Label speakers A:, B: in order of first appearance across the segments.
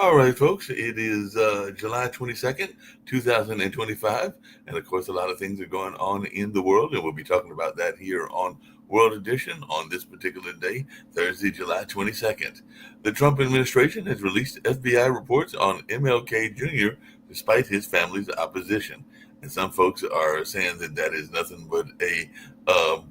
A: All right, folks, it is July 22nd, 2025. And of course, a lot of things are going on in the world, and we'll be talking about that here on World Edition on this particular day, Thursday, July 22nd. The Trump administration has released FBI reports on MLK Jr. despite his family's opposition. And some folks are saying that that is nothing but a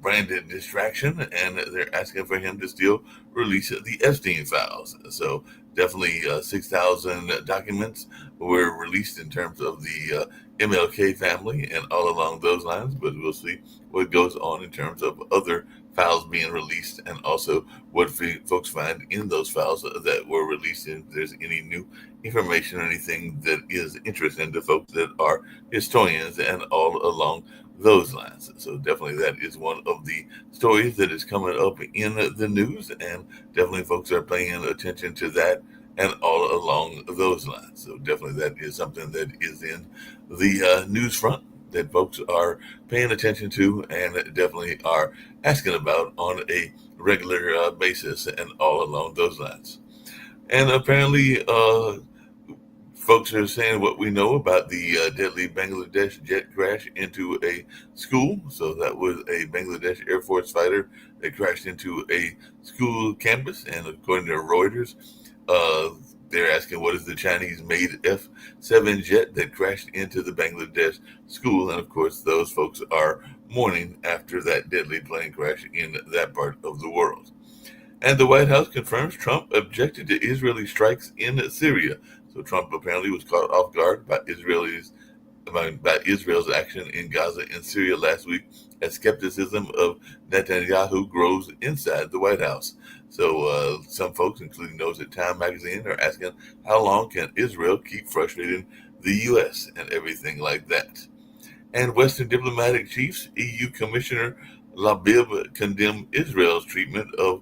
A: branded distraction, and they're asking for him to still release the Epstein files. So, definitely 6,000 documents were released in terms of the MLK family and all along those lines, but we'll see what goes on in terms of other files being released and also what folks find in those files that were released, and if there's any new information or anything that is interesting to folks that are historians and all along those lines. So definitely that is one of the stories that is coming up in the news, and definitely folks are paying attention to that and all along those lines. So definitely that is something that is in the news front that folks are paying attention to and definitely are asking about on a regular basis and all along those lines. And apparently, folks are saying what we know about the deadly Bangladesh jet crash into a school. So that was a Bangladesh Air Force fighter that crashed into a school campus. And according to Reuters, uh, they're asking what is the Chinese made F 7 jet that crashed into the Bangladesh school. And of course, those folks are mourning after that deadly plane crash in that part of the world. And the White House confirms Trump objected to Israeli strikes in Syria. So Trump apparently was caught off guard by Israel's action in Gaza and Syria last week, as skepticism of Netanyahu grows inside the White House. So some folks, including those at Time Magazine, are asking how long can Israel keep frustrating the U.S. and everything like that. And Western diplomatic chiefs, EU Commissioner Labib condemned Israel's treatment of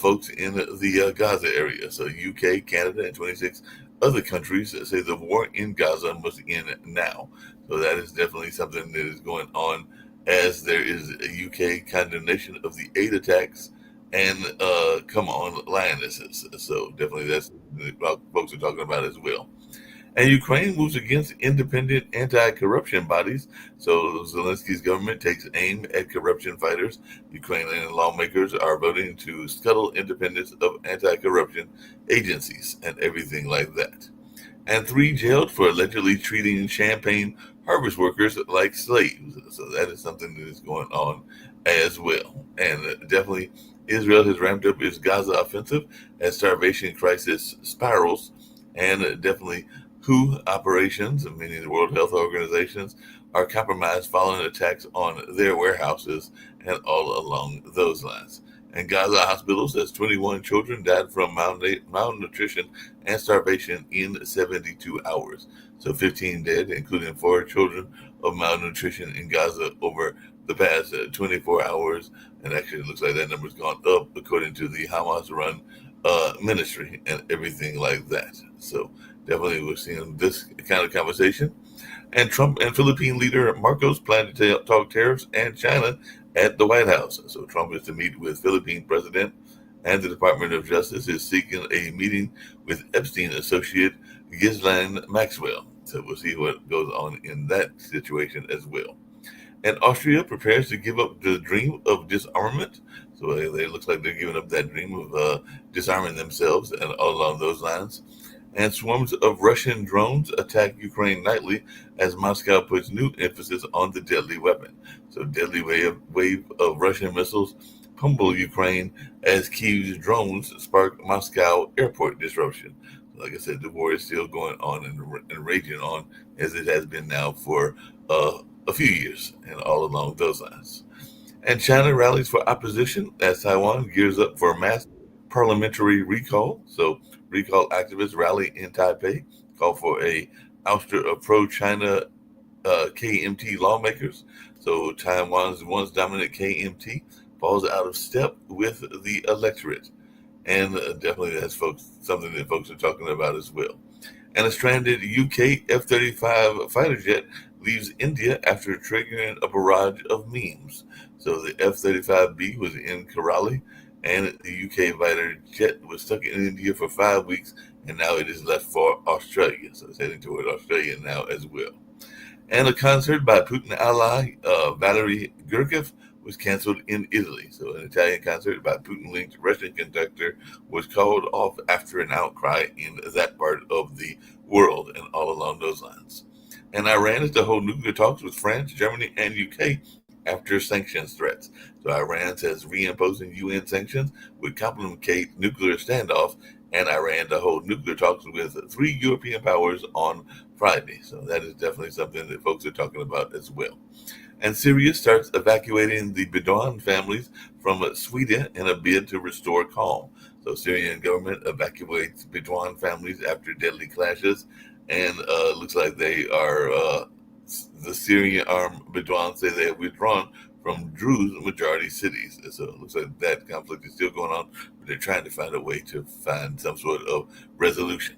A: folks in the Gaza area. So UK, Canada, and 26 other countries say the war in Gaza must end now. So that is definitely something that is going on, as there is a UK condemnation of the 8 attacks and come on lionesses. So definitely that's what folks are talking about as well. And Ukraine moves against independent anti-corruption bodies. So Zelensky's government takes aim at corruption fighters. Ukrainian lawmakers are voting to scuttle independence of anti-corruption agencies and everything like that. And three jailed for allegedly treating champagne harvest workers like slaves. So that is something that is going on as well. And definitely Israel has ramped up its Gaza offensive as starvation crisis spirals, and definitely WHO operations, meaning the World Health Organizations, are compromised following attacks on their warehouses and all along those lines. And Gaza hospital says 21 children died from malnutrition and starvation in 72 hours. So 15 dead, including 4 children of malnutrition in Gaza over the past 24 hours. And actually, it looks like that number's gone up according to the Hamas run ministry and everything like that. So definitely we're seeing this kind of conversation. And Trump and Philippine leader Marcos plan to talk tariffs and China at the White House. So Trump is to meet with Philippine president, and the Department of Justice is seeking a meeting with Epstein associate Ghislaine Maxwell. So we'll see what goes on in that situation as well. And Austria prepares to give up the dream of disarmament. So it looks like they're giving up that dream of disarming themselves and all along those lines. And swarms of Russian drones attack Ukraine nightly as Moscow puts new emphasis on the deadly weapon. So, deadly wave of Russian missiles pummel Ukraine as Kiev's drones spark Moscow airport disruption. Like I said, the war is still going on and raging on as it has been now for a few years and all along those lines. And China rallies for opposition as Taiwan gears up for mass parliamentary recall. So, recall activists rally in Taipei, call for a ouster of pro-China KMT lawmakers. So, Taiwan's once dominant KMT falls out of step with the electorate, and definitely that's something that folks are talking about as well. And a stranded UK F-35 fighter jet leaves India after triggering a barrage of memes. So the F-35B was in Kerala, and the UK fighter jet was stuck in India for 5 weeks and now it is left for Australia. So it's heading toward Australia now as well. And a concert by Putin ally Valery Gergiev was canceled in Italy. So an Italian concert by Putin-linked Russian conductor was called off after an outcry in that part of the world and all along those lines. And Iran is to hold nuclear talks with France, Germany, and UK after sanctions threats. So Iran says reimposing UN sanctions would complicate nuclear standoff, and Iran to hold nuclear talks with three European powers on Friday. So that is definitely something that folks are talking about as well. And Syria starts evacuating the Bedouin families from Sweden in a bid to restore calm. So Syrian government evacuates Bedouin families after deadly clashes, and looks like they are the Syrian armed Bedouin say they have withdrawn from Druze majority cities. And so it looks like that conflict is still going on, but they're trying to find a way to find some sort of resolution.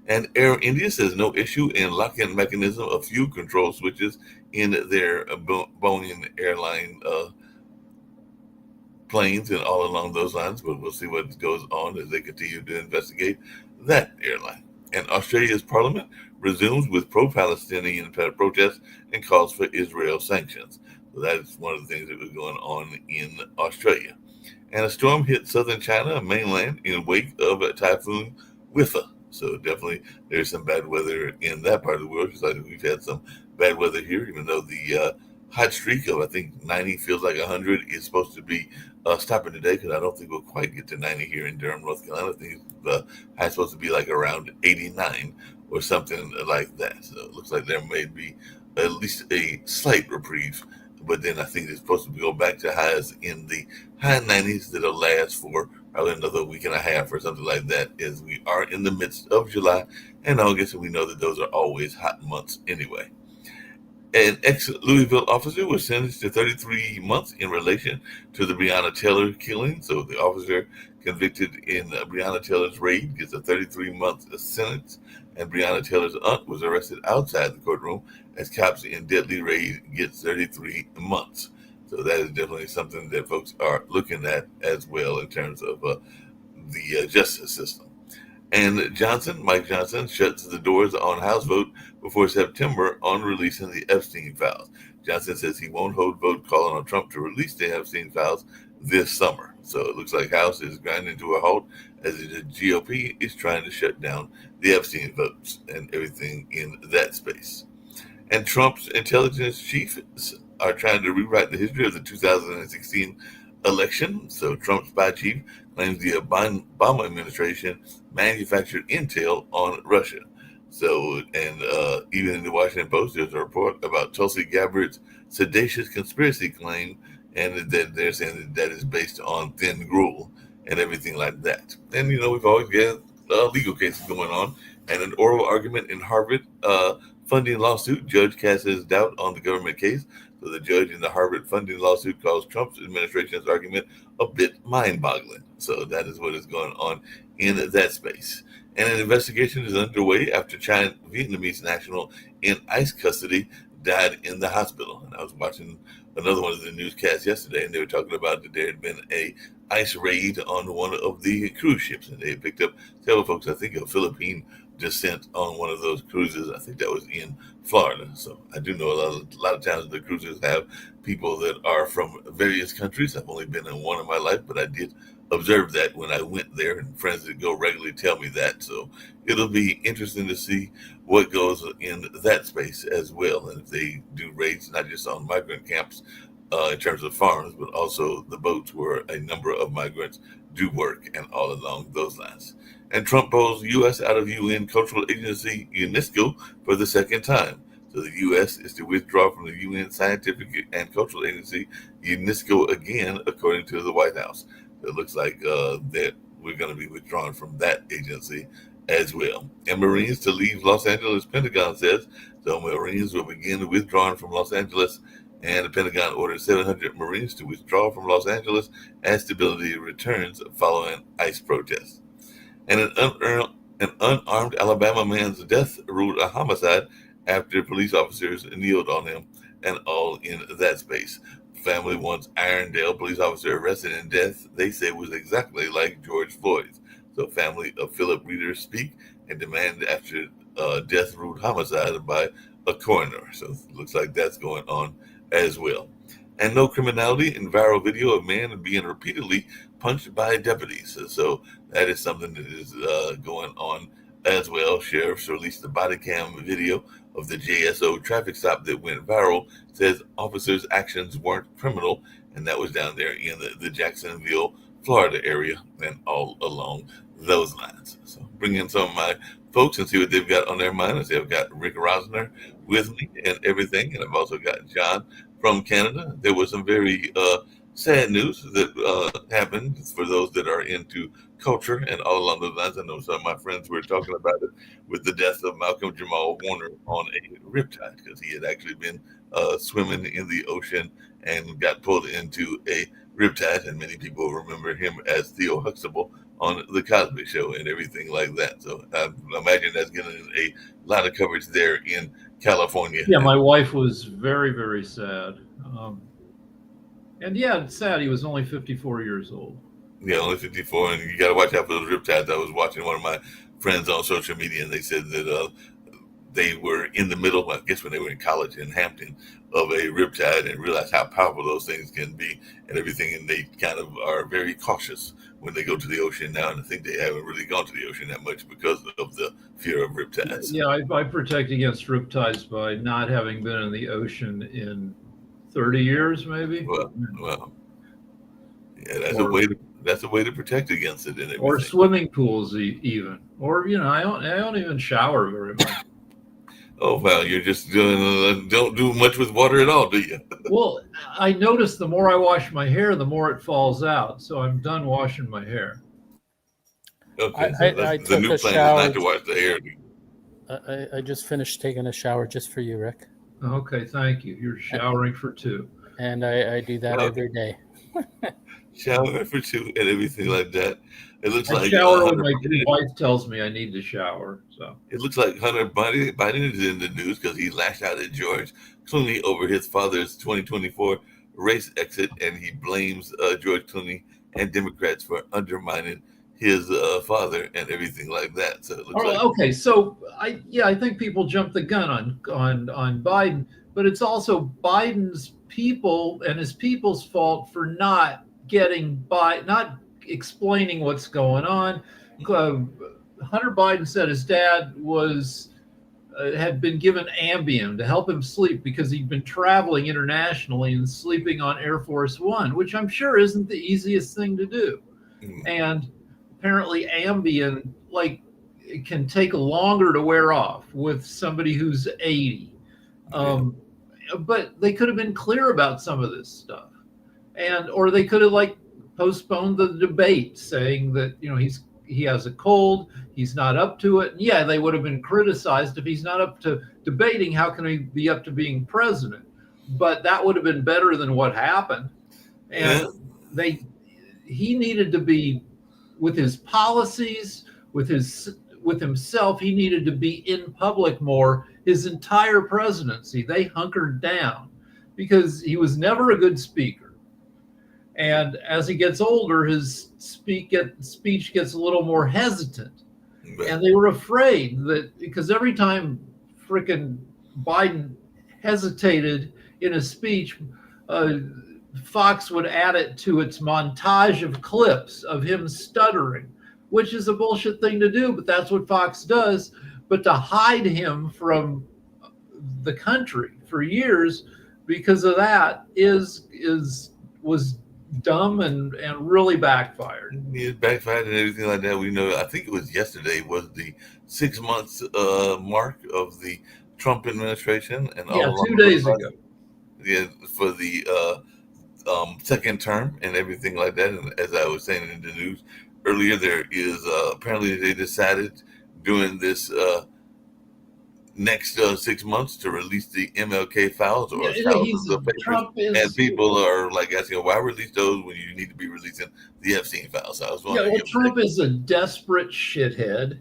A: And Air India says no issue in lock-in mechanism of fuel control switches in their Boeing airline planes and all along those lines. But we'll see what goes on as they continue to investigate that airline. And Australia's parliament resumes with pro-Palestinian protests and calls for Israel sanctions. So that is one of the things that was going on in Australia. And a storm hit southern China mainland in wake of a typhoon Wipha. So definitely there's some bad weather in that part of the world. Just like we've had some bad weather here, even though the hot streak of I think 90 feels like 100 is supposed to be stopping today, because I don't think we'll quite get to 90 here in Durham, North Carolina. I think the high's supposed to be like around 89 or something like that. So it looks like there may be at least a slight reprieve. But then I think it's supposed to go back to highs in the high 90s that'll last for probably another week and a half or something like that, as we are in the midst of July and August, and we know that those are always hot months anyway. An ex-Louisville officer was sentenced to 33 months in relation to the Breonna Taylor killing. So the officer convicted in Breonna Taylor's raid gets a 33-month sentence, and Breonna Taylor's aunt was arrested outside the courtroom as cops in deadly raid gets 33 months. So that is definitely something that folks are looking at as well in terms of the justice system. And Mike Johnson, shuts the doors on House vote before September on releasing the Epstein files. Johnson says he won't hold vote calling on Trump to release the Epstein files this summer. So it looks like House is grinding to a halt as the GOP is trying to shut down the Epstein votes and everything in that space. And Trump's intelligence chiefs are trying to rewrite the history of the 2016 election. So Trump's spy chief claims the Obama administration manufactured intel on Russia. So, and even in the Washington Post, there's a report about Tulsi Gabbard's seditious conspiracy claim, and that they're saying that is based on thin gruel and everything like that. And, we've always got legal cases going on, and an oral argument in Harvard funding lawsuit. Judge casts doubt on the government case. So the judge in the Harvard funding lawsuit calls Trump's administration's argument a bit mind-boggling. So that is what is going on in that space. And an investigation is underway after Vietnamese national in ICE custody died in the hospital. And I was watching another one of the newscasts yesterday, and they were talking about that there had been a ICE raid on one of the cruise ships, and they had picked up several folks, I think of Philippine descent, on one of those cruises. I think that was in Florida. So I do know a lot of times the cruises have people that are from various countries. I've only been in one in my life, but I did observe that when I went there, and friends that go regularly tell me that. So it'll be interesting to see what goes in that space as well. And if they do raids, not just on migrant camps in terms of farms, but also the boats where a number of migrants do work and all along those lines. And Trump pulls U.S. out of UN cultural agency UNESCO for the second time. So the U.S. is to withdraw from the UN Scientific and Cultural Agency, UNESCO, again, according to the White House. So it looks like that we're going to be withdrawn from that agency as well. And Marines to leave Los Angeles, Pentagon says. So Marines will begin withdrawing from Los Angeles, and the Pentagon ordered 700 Marines to withdraw from Los Angeles as stability returns following ICE protests. And an unarmed Alabama man's death ruled a homicide after police officers kneeled on him, and all in that space. Family wants Irondale police officer arrested in death they say was exactly like George Floyd's. The family of Philip Reeder speak and demand after death ruled homicide by a coroner. So it looks like that's going on as well. And no criminality in viral video of man being repeatedly punched by deputies. So that is something that is going on as well. Sheriffs released the body cam video of the JSO traffic stop that went viral. Says officers' actions weren't criminal, and that was down there in the Jacksonville, Florida area, and all along those lines. So bring in some of my folks and see what they've got on their mind. I've got Rick Rosner with me and everything, and I've also got John from Canada. There was some very sad news that happened for those that are into culture and all along those lines. I know some of my friends were talking about it with the death of Malcolm Jamal Warner on a riptide, because he had actually been swimming in the ocean and got pulled into a riptide, and many people remember him as Theo Huxtable on the Cosby Show and everything like that. So I imagine that's getting a lot of coverage there in California.
B: Yeah, my wife was very, very sad. And yeah, it's sad. He was only 54 years old.
A: Yeah, only 54, and you got to watch out for those riptides. I was watching one of my friends on social media, and they said that they were in the middle, I guess when they were in college in Hampton, of a riptide, and realized how powerful those things can be and everything, and they kind of are very cautious when they go to the ocean now, and I think they haven't really gone to the ocean that much because of the fear of riptides.
B: Yeah, I protect against riptides by not having been in the ocean in 30 years, maybe.
A: Well, yeah, that's a way to protect against it, and everything.
B: Or swimming pools, even. Or I don't even shower very much.
A: Oh wow, you're just doing don't do much with water at all, do you?
B: Well, I notice the more I wash my hair, the more it falls out. So I'm done washing my hair.
A: Okay, so the new plan is not to wash the hair.
C: I just finished taking a shower just for you, Rick.
B: Okay, thank you. You're showering for two.
C: And I do that every day.
A: Shower for two and everything like that. It looks like
B: shower when my wife tells me I need to shower. So
A: it looks like Hunter Biden is in the news because he lashed out at George Clooney over his father's 2024 race exit, and he blames George Clooney and Democrats for undermining his father and everything like that. So it looks
B: okay, so I think people jump the gun on Biden, but it's also Biden's people and his people's fault for not explaining what's going on. Hunter Biden said his dad had been given Ambien to help him sleep because he'd been traveling internationally and sleeping on Air Force One, which I'm sure isn't the easiest thing to do. And apparently Ambien, it can take longer to wear off with somebody who's 80. But they could have been clear about some of this stuff. Or they could have postponed the debate, saying that he has a cold, he's not up to it. And yeah, they would have been criticized if he's not up to debating. How can he be up to being president? But that would have been better than what happened. And he needed to be with his policies, with himself. He needed to be in public more. His entire presidency, they hunkered down because he was never a good speaker. And as he gets older, his speech gets a little more hesitant. And they were afraid that because every time frickin' Biden hesitated in a speech, Fox would add it to its montage of clips of him stuttering, which is a bullshit thing to do, but that's what Fox does. But to hide him from the country for years because of that was dumb and really backfired.
A: It backfired and everything like that. We know, I think it was yesterday was the 6 months mark of the Trump administration. And
B: 2 days ago.
A: Yeah, for the second term and everything like that. And as I was saying in the news earlier, there is apparently they decided during this next 6 months to release the MLK files or thousands of papers, and people are asking, why release those when you need to be releasing the Epstein files? So I was wondering.
B: Trump is a desperate shithead,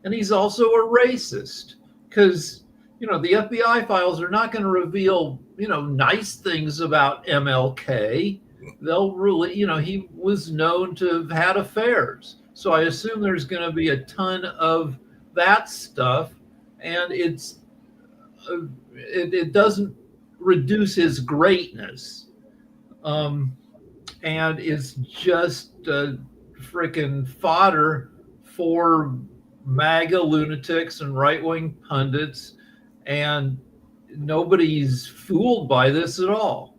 B: and he's also a racist because the FBI files are not going to reveal nice things about MLK. They'll really he was known to have had affairs. So I assume there's going to be a ton of that stuff, and it doesn't reduce his greatness, um, and it's just freaking fodder for MAGA lunatics and right wing pundits, and nobody's fooled by this at all.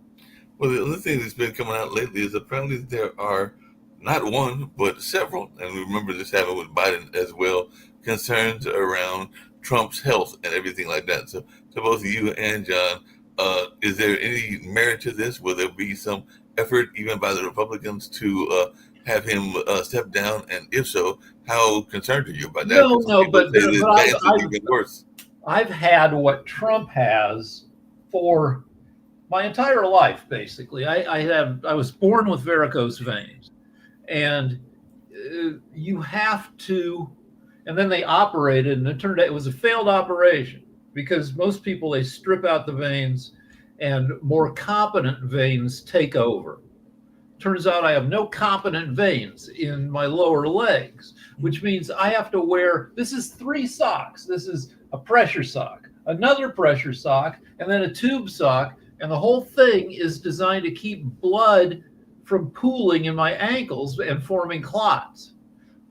A: Well, the other thing that's been coming out lately is apparently there are not one, but several, and we remember this happened with Biden as well, concerns around Trump's health and everything like that. So both you and John, is there any merit to this? Will there be some effort, even by the Republicans, to have him step down? And if so, how concerned are you about that?
B: No, but
A: even worse.
B: I've had what Trump has for my entire life, basically. I was born with varicose veins, and you have to. And then they operated, and it turned out it was a failed operation because most people, they strip out the veins, and more competent veins take over. Turns out I have no competent veins in my lower legs, which means I have to wear. This is 3 socks. This is a pressure sock, another pressure sock, and then a tube sock. And the whole thing is designed to keep blood from pooling in my ankles and forming clots.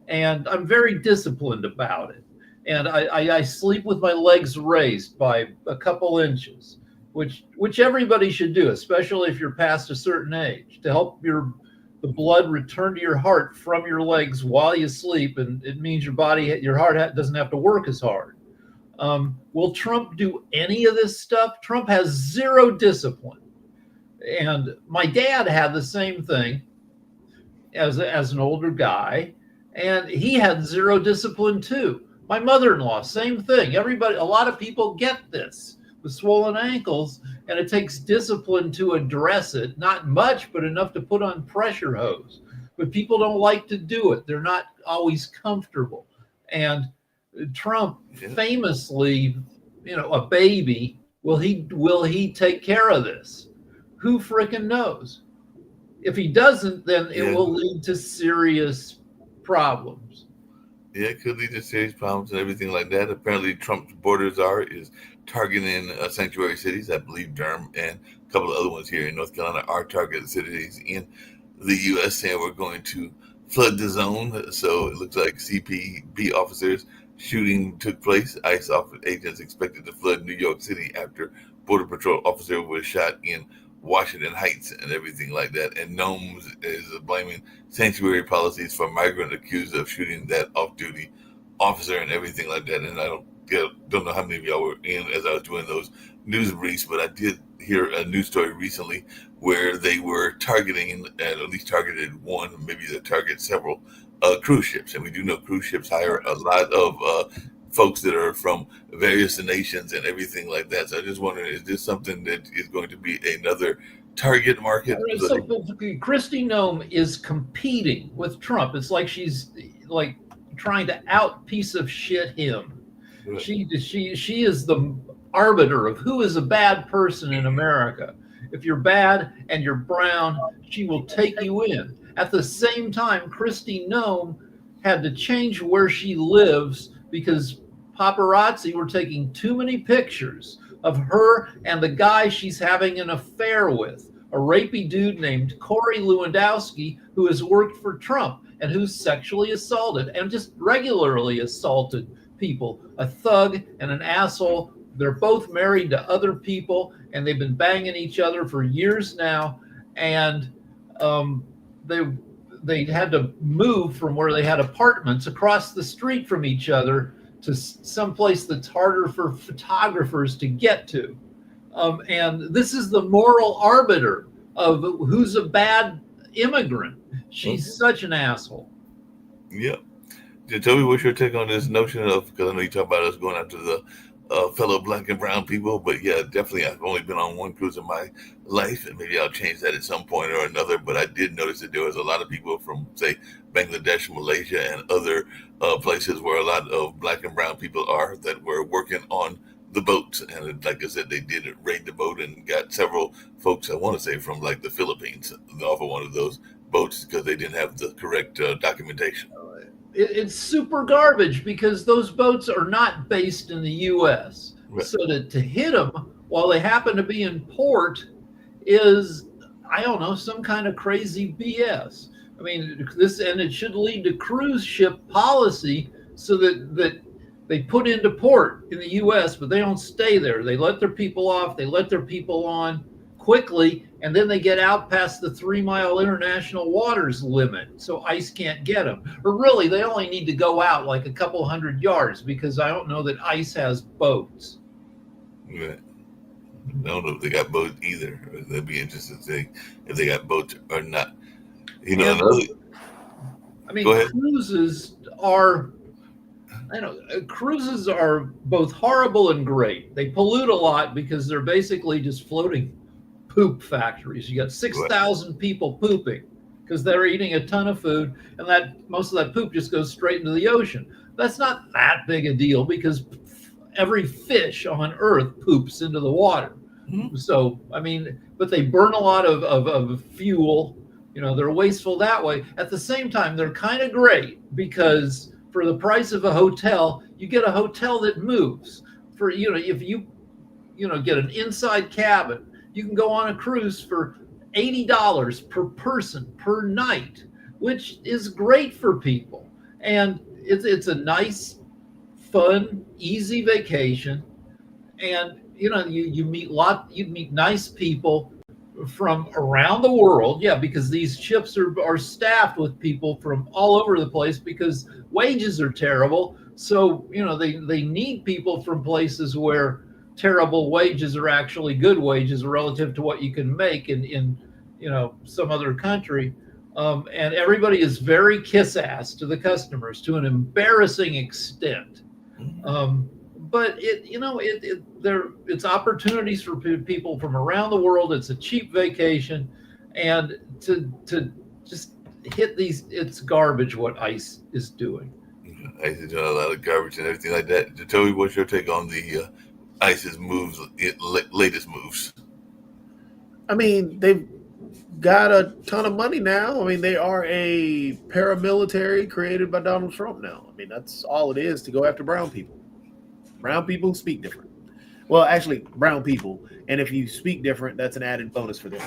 B: And I'm very disciplined about it. And I sleep with my legs raised by a couple inches, which everybody should do, especially if you're past a certain age, to help the blood return to your heart from your legs while you sleep. And it means your heart doesn't have to work as hard. Will Trump do any of this stuff? Trump has zero discipline. And my dad had the same thing as an older guy, and he had zero discipline too. My mother-in-law, same thing. A lot of people get this with swollen ankles, and it takes discipline to address it. Not much, but enough to put on pressure hose. But people don't like to do it. They're not always comfortable. And Trump famously, a baby, will he take care of this? Who frickin' knows? If he doesn't, then it will lead to serious problems.
A: Yeah, it could lead to serious problems and everything like that. Apparently, Trump's borders is targeting sanctuary cities. I believe Durham and a couple of other ones here in North Carolina are targeted cities in the U.S. saying we're going to flood the zone. So it looks like CPB officers shooting took place. ICE agents expected to flood New York City after Border Patrol officer was shot in Washington Heights and everything like that. And Nomes is blaming sanctuary policies for migrant accused of shooting that off-duty officer and everything like that. And I don't know how many of y'all were in as I was doing those news briefs, but I did hear a news story recently where they were targeting, and at least targeted one, maybe they target several cruise ships. And we do know cruise ships hire a lot of folks that are from various nations and everything like that. So I just wondering, is this something that is going to be another target market?
B: So Kristi Noem is competing with Trump. It's like she's like trying to out piece of shit him. Right. She is the arbiter of who is a bad person in America. If you're bad and you're brown, she will take you in. At the same time, Kristi Noem had to change where she lives because paparazzi were taking too many pictures of her and the guy she's having an affair with, a rapey dude named Corey Lewandowski, who has worked for Trump and who's sexually assaulted and just regularly assaulted people, a thug and an asshole. They're both married to other people, and they've been banging each other for years now. And they had to move from where they had apartments across the street from each other to someplace that's harder for photographers to get to. And this is the moral arbiter of who's a bad immigrant. She's such an asshole.
A: Yeah. Tell me what's your take on this notion of, because I know you talk about us going after the fellow black and brown people, but yeah, definitely I've only been on one cruise in my life, and maybe I'll change that at some point or another, but I did notice that there was a lot of people from, say, Bangladesh, Malaysia, and other places where a lot of black and brown people are that were working on the boats. And like I said, they did raid the boat and got several folks, I want to say from like the Philippines, off of one of those boats because they didn't have the correct documentation.
B: it's super garbage because those boats are not based in the U.S.
A: Right.
B: So to hit them while they happen to be in port is, I don't know, some kind of crazy BS. I mean, and it should lead to cruise ship policy so that they put into port in the U.S., but they don't stay there. They let their people off, they let their people on quickly, and then they get out past the 3-mile international waters limit, so ICE can't get them. Or really, they only need to go out like a couple hundred yards because I don't know that ICE has boats.
A: Right. I don't know if they got boats either. That'd be interesting to see if they got boats or not. You know,
B: I mean,
A: go ahead.
B: Cruises are both horrible and great. They pollute a lot because they're basically just floating poop factories. You got 6,000 people pooping because they're eating a ton of food, and that most of that poop just goes straight into the ocean. That's not that big a deal because every fish on Earth poops into the water. Mm-hmm. So, I mean, but they burn a lot of fuel. You know, they're wasteful that way. At the same time, they're kind of great because for the price of a hotel, you get a hotel that moves. For, you know, if you get an inside cabin, you can go on a cruise for $80 per person per night, which is great for people. And it's a nice, fun, easy vacation. And you meet nice people from around the world. Yeah, because these ships are staffed with people from all over the place because wages are terrible. So, they need people from places where terrible wages are actually good wages relative to what you can make in some other country. And everybody is very kiss-ass to the customers to an embarrassing extent. But it's opportunities for people from around the world. It's a cheap vacation, and to just hit these, it's garbage what ICE is doing.
A: ICE is doing a lot of garbage and everything like that. Tell me, what's your take on the ICE's moves, latest moves?
D: I mean, they've got a ton of money now. I mean, they are a paramilitary created by Donald Trump now. I mean, that's all it is to go after brown people. Brown people speak different. Well, actually, brown people. And if you speak different, that's an added bonus for them.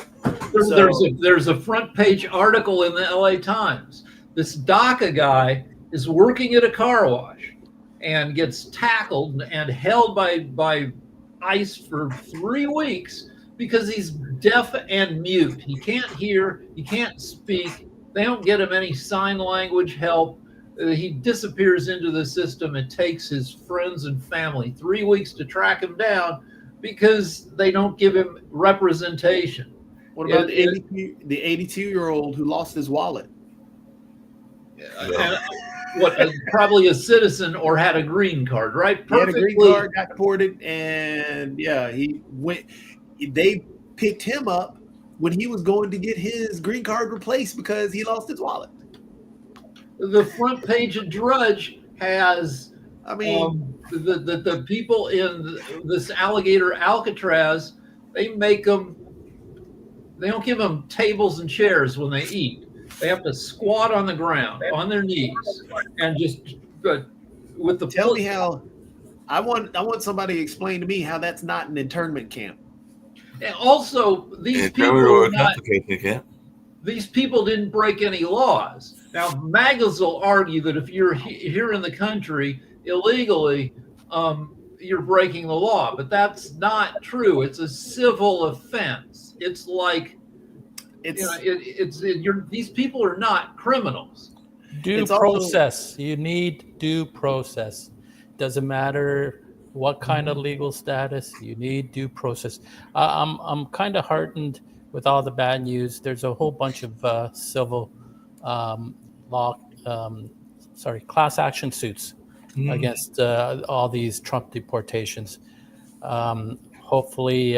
B: There's a front page article in the LA Times. This DACA guy is working at a car wash and gets tackled and held by ICE for 3 weeks because he's deaf and mute. He can't hear, he can't speak. They don't get him any sign language help. He disappears into the system. It takes his friends and family 3 weeks to track him down because they don't give him representation.
D: What about the 82-year-old who lost his wallet?
B: Probably a citizen or had a green card, right?
D: He had a green card, got deported, and he went. They picked him up when he was going to get his green card replaced because he lost his wallet.
B: The front page of Drudge has, the people in this alligator Alcatraz, they don't give them tables and chairs when they eat. They have to squat on the ground, on their knees, and just with the.
D: Tell me how. I want somebody to explain to me how that's not an internment camp.
B: And also, these people didn't break any laws. Now, MAGAs will argue that if you're here in the country illegally, you're breaking the law, but that's not true. It's a civil offense. It's like these people are not criminals.
C: Due process. You need due process. Doesn't matter what kind of legal status. You need due process. I'm kind of heartened with all the bad news. There's a whole bunch of civil class action suits against all these Trump deportations. Hopefully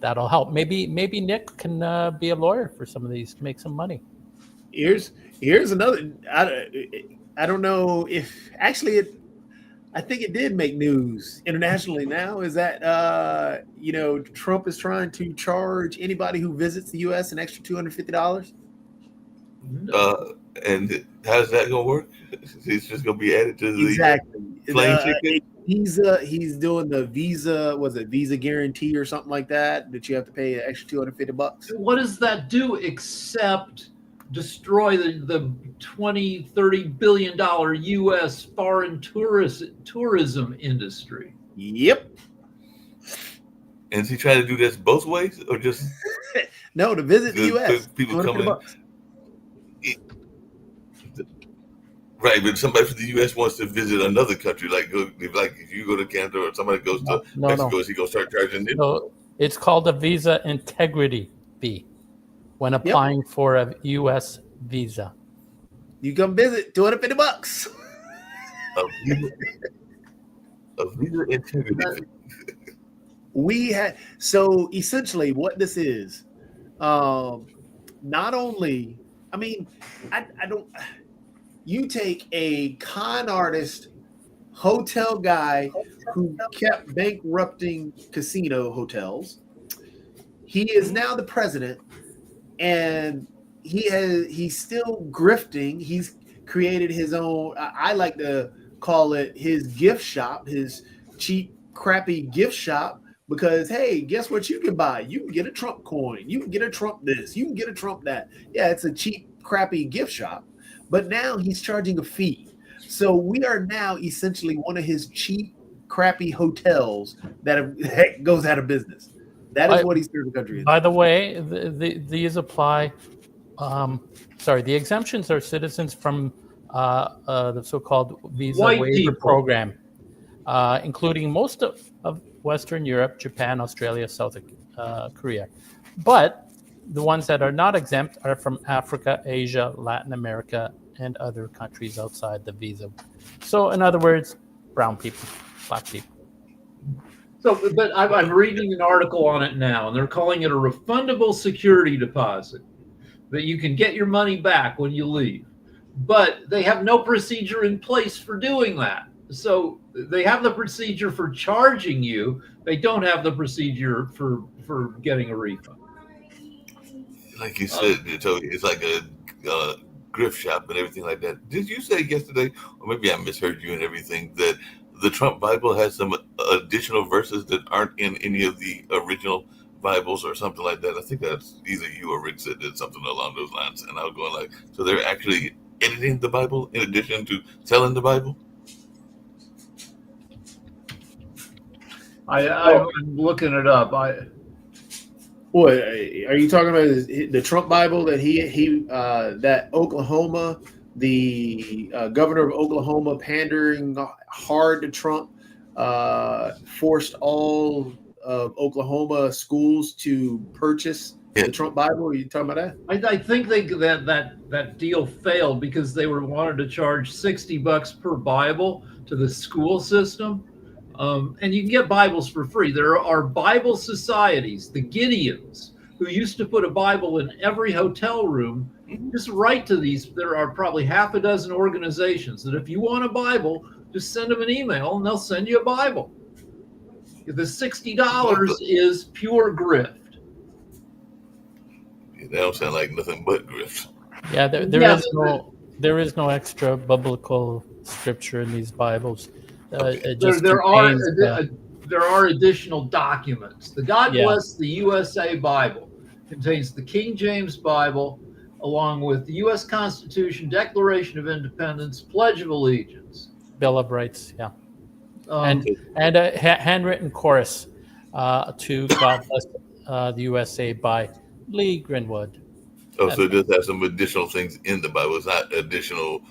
C: that'll help. Maybe Nick can be a lawyer for some of these to make some money.
D: Here's another. I don't know if actually I think it did make news internationally now. Is that Trump is trying to charge anybody who visits the U.S. an extra $250?
A: And how's that gonna work? It's just gonna be added to the
D: Exactly.
A: plane ticket.
D: He's doing the Visa, was it Visa guarantee or something like that you have to pay an extra $250.
B: What does that do except destroy the 20-30 billion dollar US foreign tourism industry?
D: Yep.
A: And is he trying to do this both ways, or just
D: No, to visit the US.
A: people
D: $250
A: coming?
D: bucks.
A: Right, but somebody from the U.S. wants to visit another country, like if you go to Canada or somebody goes to Mexico, is he gonna start charging them?
C: So it's called a visa integrity fee when applying for a U.S. visa.
D: You come visit, $250 bucks.
A: A visa integrity.
D: So essentially what this is, not only, I mean, I don't. You take a con artist, hotel guy who kept bankrupting casino hotels. He is now the president, and he's still grifting. He's created his own. I like to call it his gift shop, his cheap, crappy gift shop. Because hey, guess what you can buy? You can get a Trump coin. You can get a Trump this. You can get a Trump that. Yeah, it's a cheap, crappy gift shop. But now he's charging a fee. So we are now essentially one of his cheap, crappy hotels that goes out of business. That is what he's doing the country.
C: By the way, these apply. The exemptions are citizens from the so-called visa
B: White
C: waiver
B: people.
C: program, including most of Western Europe, Japan, Australia, South Korea. But the ones that are not exempt are from Africa, Asia, Latin America, and other countries outside the visa. So, in other words, brown people, black people.
B: So, but I'm reading an article on it now, and they're calling it a refundable security deposit that you can get your money back when you leave. But they have no procedure in place for doing that. So they have the procedure for charging you. They don't have the procedure for getting a refund.
A: Like you said, it's like a gift shop and everything like that. Did you say yesterday, or maybe I misheard you and everything, that the Trump Bible has some additional verses that aren't in any of the original Bibles or something like that? I think that's either you or Rick said that, something along those lines. And I was going like, so they're actually editing the Bible in addition to selling the Bible?
B: I'm looking it up.
D: What are you talking about? The Trump Bible that that Oklahoma, the governor of Oklahoma, pandering hard to Trump, forced all of Oklahoma schools to purchase the Trump Bible? Are you talking about that?
B: I think that deal failed because they wanted to charge $60 per Bible to the school system. And you can get Bibles for free. There are Bible societies, the Gideons, who used to put a Bible in every hotel room. Just write to these. There are probably half a dozen organizations that if you want a Bible, just send them an email and they'll send you a Bible. The $60 is pure grift.
A: They don't sound like nothing but grift.
C: Yeah, there is no extra biblical scripture in these Bibles.
B: There are additional documents. The God Bless the USA Bible contains the King James Bible, along with the U.S. Constitution, Declaration of Independence, Pledge of Allegiance,
C: Bill of Rights, and a handwritten chorus to God Bless the USA by Lee Greenwood.
A: Oh, so it does have some additional things in the Bible. It's not additional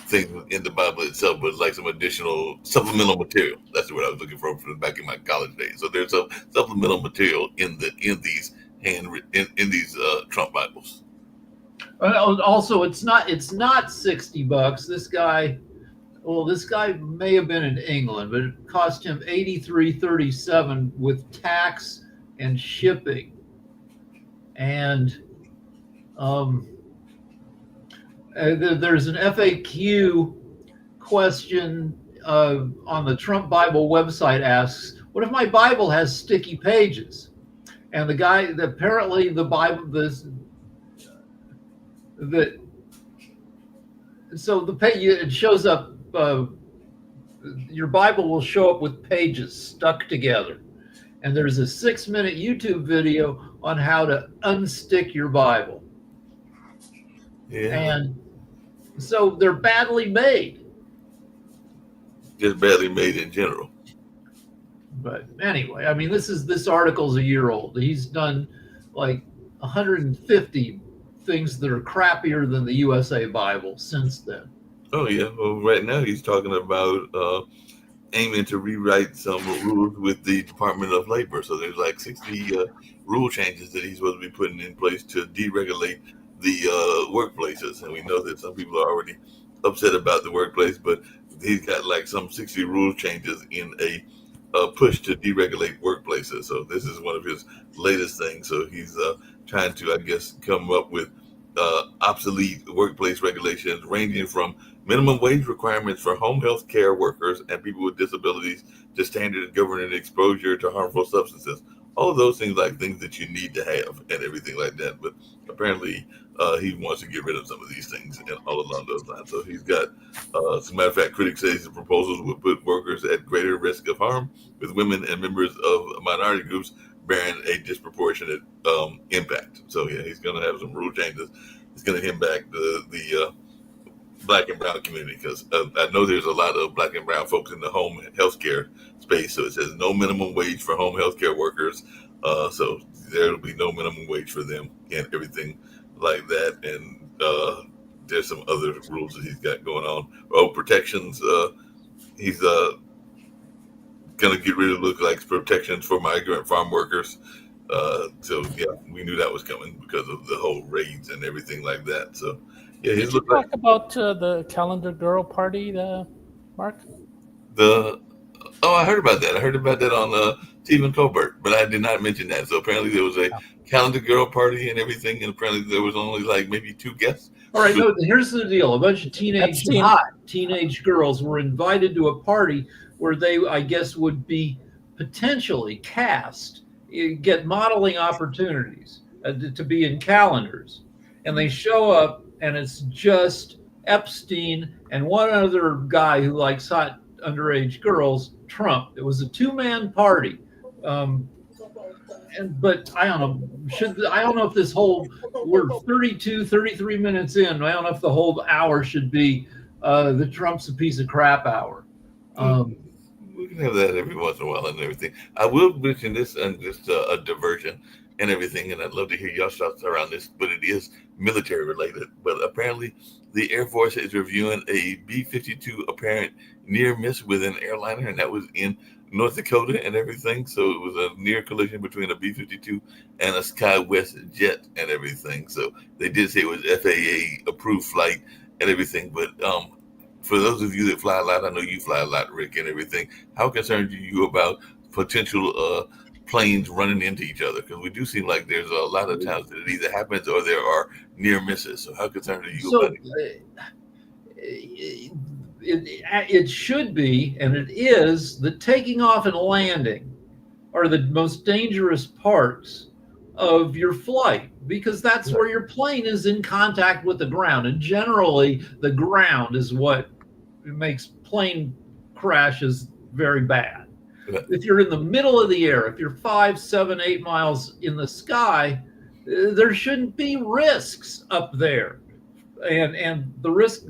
A: things in the Bible itself, but it's like some additional supplemental material. That's what I was looking for from back in my college days. So there's some supplemental material in these Trump Bibles.
B: Also, it's not $60. This guy may have been in England, but it cost him $83.37 with tax and shipping. And there's an FAQ question on the Trump Bible website asks, what if my Bible has sticky pages? And the guy, apparently the Bible, so it shows up. Your Bible will show up with pages stuck together, and there's a 6-minute YouTube video on how to unstick your Bible.
A: Yeah.
B: And so they're badly made.
A: Just badly made in general.
B: But anyway, I mean, this article's a year old. He's done like 150 things that are crappier than the USA Bible since then.
A: Oh yeah. Well, right now he's talking about aiming to rewrite some rules with the Department of Labor. So there's like 60 rule changes that he's supposed to be putting in place to deregulate the workplaces. And we know that some people are already upset about the workplace, but he's got like some 60 rule changes in a push to deregulate workplaces. So this is one of his latest things. So he's trying to, I guess, come up with obsolete workplace regulations ranging from minimum wage requirements for home health care workers and people with disabilities to standard governing exposure to harmful substances. All of those things, like things that you need to have and everything like that. But apparently he wants to get rid of some of these things and all along those lines. So he's got, as a matter of fact, critics say his proposals would put workers at greater risk of harm, with women and members of minority groups bearing a disproportionate impact. So yeah, he's going to have some rule changes. It's going to impact the Black and brown community, because I know there's a lot of Black and brown folks in the home healthcare space. So it says no minimum wage for home healthcare workers. So there will be no minimum wage for them and everything like that. And there's some other rules that he's got going on. Oh, protections. He's going to get rid of look like protections for migrant farm workers. So yeah, we knew that was coming because of the whole raids and everything like that. So yeah,
C: Did you talk about the calendar girl party, Mark?
A: I heard about that. I heard about that on Stephen Colbert, but I did not mention that. So apparently there was a calendar girl party and everything, and apparently there was only like maybe 2 guests.
B: All right, no, here's the deal. A bunch of teenage girls were invited to a party where they, I guess, would be potentially cast, get modeling opportunities to be in calendars. And they show up, and it's just Epstein and one other guy who likes hot underage girls, Trump. It was a 2-man party. But I don't know. I don't know if this whole, we're 33 minutes in. I don't know if the whole hour should be the Trump's a piece of crap hour.
A: We can have that every once in a while and everything. I will mention this and just a diversion and everything, and I'd love to hear y'all thoughts around this, but it is military related. But apparently the Air Force is reviewing a B-52 apparent near miss with an airliner, and that was in North Dakota and everything. So it was a near collision between a B-52 and a SkyWest jet and everything. So they did say it was FAA approved flight and everything. But for those of you that fly a lot, I know you fly a lot, Rick, and everything. How concerned are you about potential planes running into each other? Because we do seem like there's a lot of times that it either happens or there are near misses. So how concerned are you about it?
B: It should be, and it is, the taking off and landing are the most dangerous parts of your flight, because that's where your plane is in contact with the ground. And generally, the ground is what makes plane crashes very bad. If you're in the middle of the air, if you're 5, 7, 8 miles in the sky, there shouldn't be risks up there. And the risk,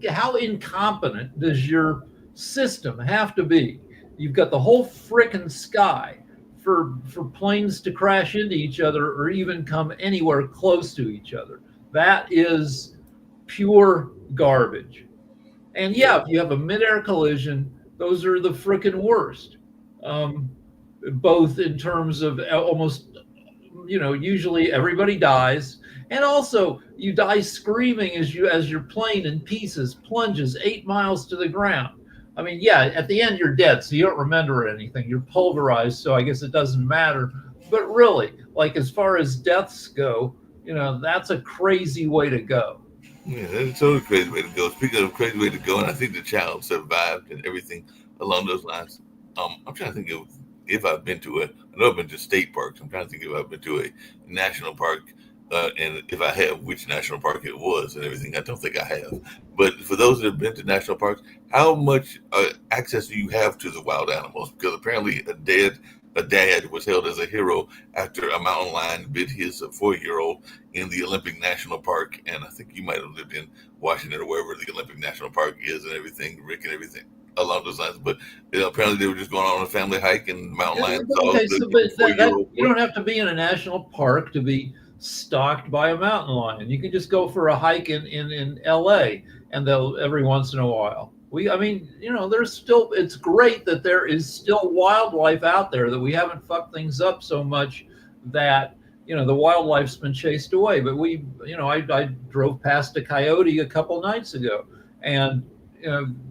B: how incompetent does your system have to be? You've got the whole frickin' sky for planes to crash into each other or even come anywhere close to each other. That is pure garbage. And yeah, if you have a midair collision, those are the frickin' worst. Both in terms of almost, usually everybody dies. And also, you die screaming as your plane in pieces plunges 8 miles to the ground. I mean, yeah, at the end you're dead, so you don't remember anything. You're pulverized, so I guess it doesn't matter. But really, like as far as deaths go, that's a crazy way to go.
A: Yeah, that's a totally crazy way to go. Speaking of crazy way to go, and I think the child survived and everything along those lines. I'm trying to think of if I've been to I know I've been to state parks. I'm trying to think if I've been to a national park and if I have, which national park it was and everything. I don't think I have. But for those that have been to national parks, how much access do you have to the wild animals? Because apparently a dad was held as a hero after a mountain lion bit his 4-year-old in the Olympic National Park. And I think you might have lived in Washington or wherever the Olympic National Park is and everything, Rick, and everything along those lines. But apparently they were just going on a family hike and mountain lions.
B: Okay, so but you don't have to be in a national park to be stalked by a mountain lion. You can just go for a hike in LA, and they'll every once in a while. I mean, there's still, it's great that there is still wildlife out there, that we haven't fucked things up so much that, the wildlife's been chased away. But I drove past a coyote a couple nights ago, and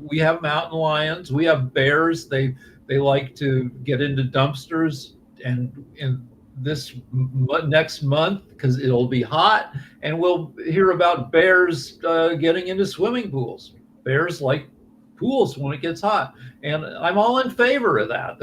B: we have mountain lions, we have bears. They like to get into dumpsters, and in this next month, because it'll be hot, and we'll hear about bears getting into swimming pools. Bears like pools when it gets hot, and I'm all in favor of that.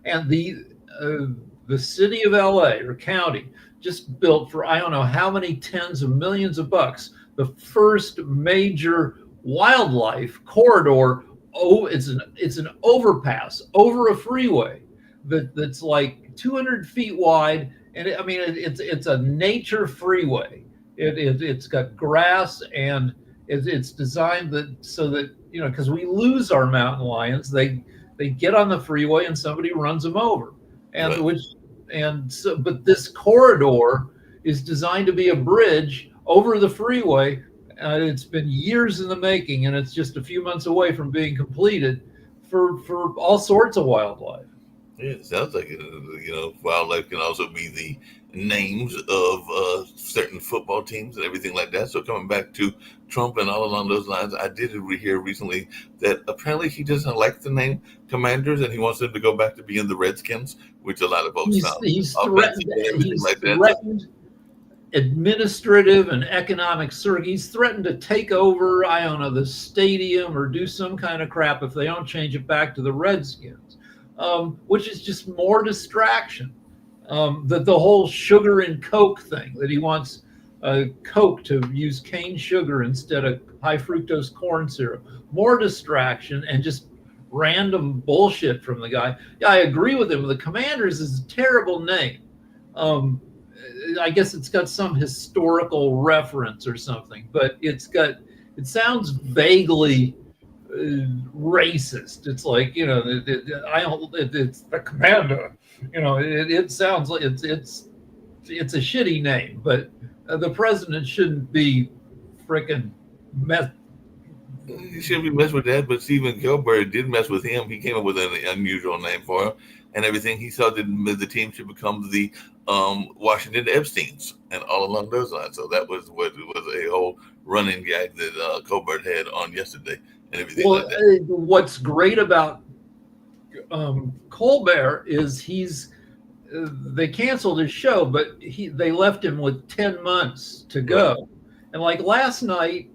B: And the city of LA or county just built, for I don't know how many tens of millions of bucks, the first major wildlife corridor. It's an overpass over a freeway that's like 200 feet wide, and it's a nature freeway. It's got grass, and it's designed so that because we lose our mountain lions, they get on the freeway and somebody runs them over, and right. But this corridor is designed to be a bridge over the freeway. It's been years in the making, and it's just a few months away from being completed for all sorts of wildlife.
A: Yeah, it sounds like wildlife can also be the names of certain football teams and everything like that. So coming back to Trump and all along those lines, I did hear recently that apparently he doesn't like the name Commanders, and he wants them to go back to being the Redskins, which a lot of folks found.
B: He's threatened administrative and economic he's threatened to take over, I don't know, the stadium or do some kind of crap if they don't change it back to the Redskins, which is just more distraction. The whole sugar and Coke thing, that he wants Coke to use cane sugar instead of high fructose corn syrup, more distraction and just random bullshit from the guy. Yeah, I agree with him. The Commanders is a terrible name. I guess it's got some historical reference or something, but it sounds vaguely racist. It's like, it's the Commander. It sounds like it's a shitty name, but the president shouldn't be frickin'
A: He shouldn't be messed with that, but Stephen Gilbert did mess with him. He came up with an unusual name for him and everything. He thought that the team should become the Washington Epsteins and all along those lines. So that was what was a whole running gag that Colbert had on yesterday and everything like that.
B: What's great about Colbert is they canceled his show, but they left him with 10 months to go. Right. And like last night,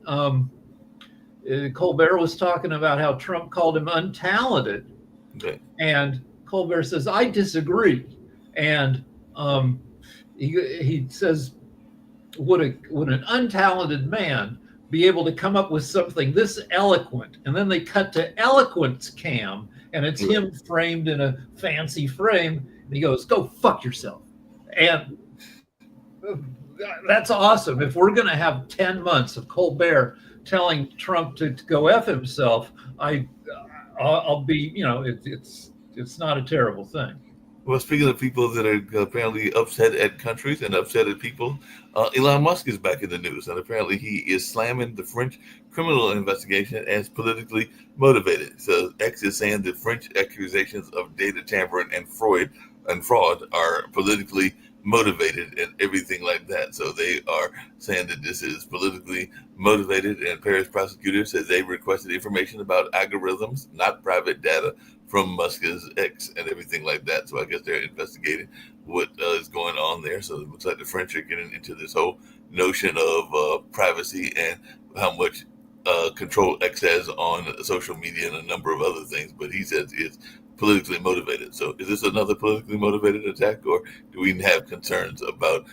B: Colbert was talking about how Trump called him untalented. Okay. And Colbert says, I disagree. And he says, would an untalented man be able to come up with something this eloquent? And then they cut to eloquence cam, and it's him framed in a fancy frame. And he goes, go fuck yourself. And that's awesome. If we're going to have 10 months of Colbert telling Trump to go F himself, I'll be, it's not a terrible thing.
A: Well, speaking of people that are apparently upset at countries and upset at people, Elon Musk is back in the news, and apparently he is slamming the French criminal investigation as politically motivated. So X is saying the French accusations of data tampering and fraud are politically motivated and everything like that. So they are saying that this is politically motivated, and Paris prosecutors said they requested information about algorithms, not private data, from Musk's X and everything like that. So I guess they're investigating what is going on there. So it looks like the French are getting into this whole notion of privacy and how much control X has on social media and a number of other things. But he says it's politically motivated. So is this another politically motivated attack, or do we have concerns about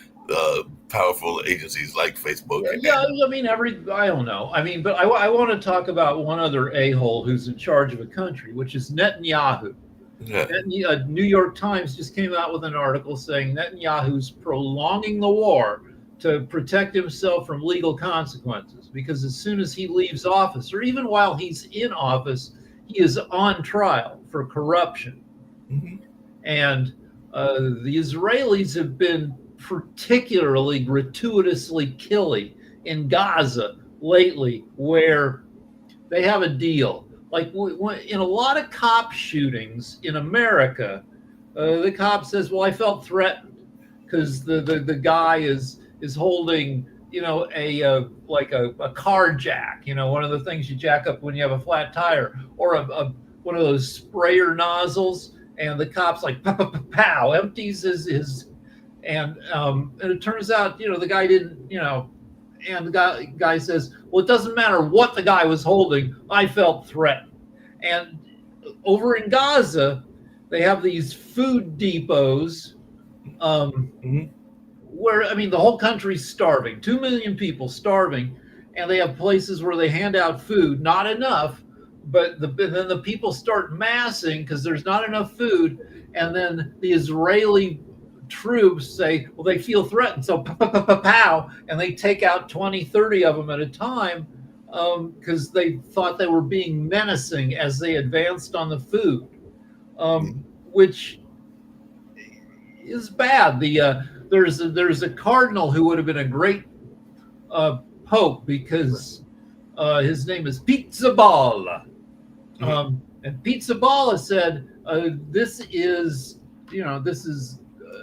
A: powerful agencies like Facebook.
B: Yeah, I mean, I don't know. I mean, but I want to talk about one other a-hole who's in charge of a country, which is Netanyahu.
A: Yeah.
B: New York Times just came out with an article saying Netanyahu's prolonging the war to protect himself from legal consequences, because as soon as he leaves office, or even while he's in office, he is on trial for corruption.
A: Mm-hmm.
B: And the Israelis have been particularly gratuitously killing in Gaza lately, where they have a deal. Like in a lot of cop shootings in America, the cop says, "Well, I felt threatened because the guy is holding, you know, a car jack, you know, one of the things you jack up when you have a flat tire, or one of those sprayer nozzles." And the cop's like, pow, pow, pow, empties his and it turns out, you know, the guy didn't, you know, and the guy says, "Well, it doesn't matter what the guy was holding, I felt threatened." And over in Gaza, they have these food depots where, I mean, the whole country's starving, 2 million people starving, and they have places where they hand out food, not enough, but then the people start massing because there's not enough food, and then the Israeli troops say, well, they feel threatened, so pow, and they take out 20, 30 of them at a time, because they thought they were being menacing as they advanced on the food, which is bad. There's a cardinal who would have been a great pope, because his name is Pizzaballa. And Pizzaballa said, this is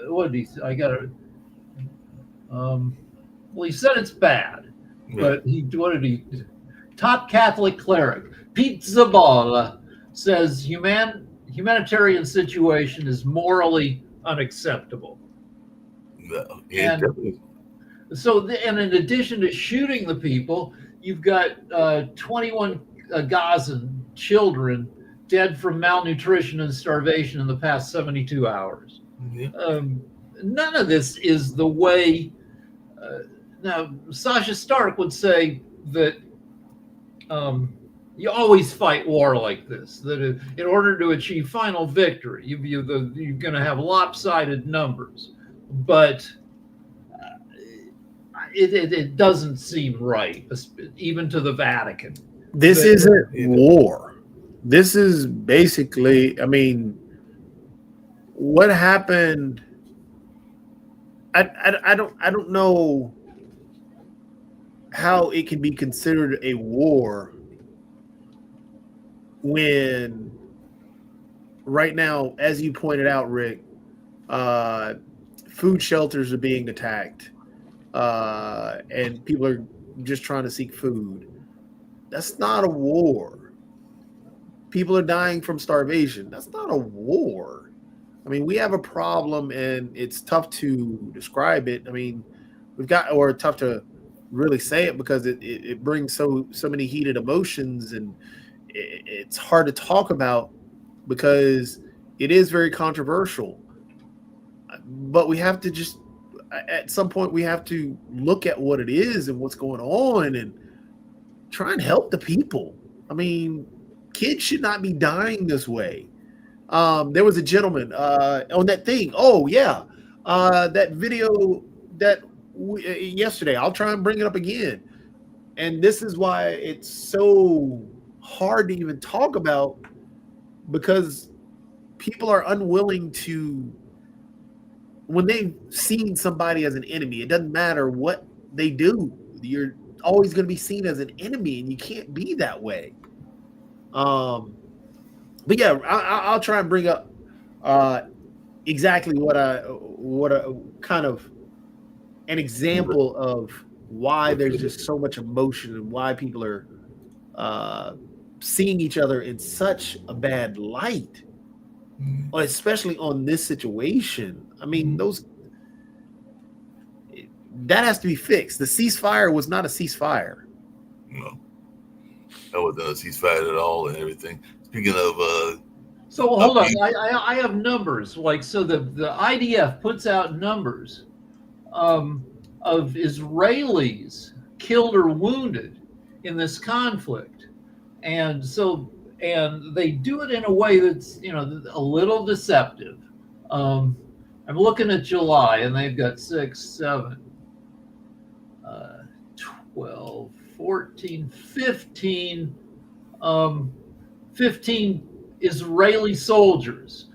B: what did he say? Well, he said it's bad, but top Catholic cleric Pizzaballa says humanitarian situation is morally unacceptable.
A: No,
B: and in addition to shooting the people, you've got 21 Gazan children dead from malnutrition and starvation in the past 72 hours. None of this is the way. Now, Sasha Stark would say that you always fight war like this, that in order to achieve final victory, you're going to have lopsided numbers. But it doesn't seem right, even to the Vatican.
D: This isn't war. This is basically, I mean, what happened? I don't know how it can be considered a war when right now, as you pointed out, Rick, food shelters are being attacked, and people are just trying to seek food. That's not a war. People are dying from starvation. That's not a war. I mean, we have a problem, and it's tough to describe it. I mean, or tough to really say it, because it brings so many heated emotions, and it's hard to talk about because it is very controversial. But we have to just, at some point, we have to look at what it is and what's going on and try and help the people. I mean, kids should not be dying this way. There was a gentleman on that thing. Oh, yeah. That video that yesterday, I'll try and bring it up again. And this is why it's so hard to even talk about, because people are unwilling to, when they've seen somebody as an enemy, it doesn't matter what they do. You're always going to be seen as an enemy, and you can't be that way. But yeah, I'll try and bring up exactly what a kind of an example of why there's just so much emotion and why people are seeing each other in such a bad light, especially on this situation. I mean, that has to be fixed. The ceasefire was not a ceasefire.
A: No, that wasn't a ceasefire at all, and everything. Speaking of,
B: so hold on, I have numbers. Like, so the IDF puts out numbers of Israelis killed or wounded in this conflict. And so, and they do it in a way that's, a little deceptive. I'm looking at July, and they've got 6, 7, 12, 14, 15, 15 Israeli soldiers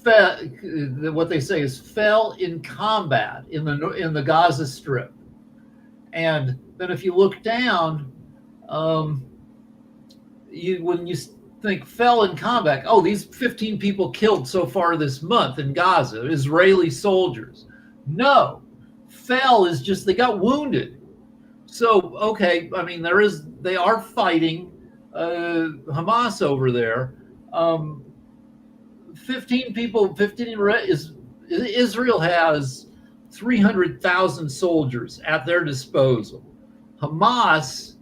B: what they say is fell in combat in the Gaza Strip. And then if you look down, when you think fell in combat, oh, these 15 people killed so far this month in Gaza, Israeli soldiers. No, fell is just they got wounded. So, okay, I mean, they are fighting Hamas over there. 15 people, Israel has 300,000 soldiers at their disposal. Hamas,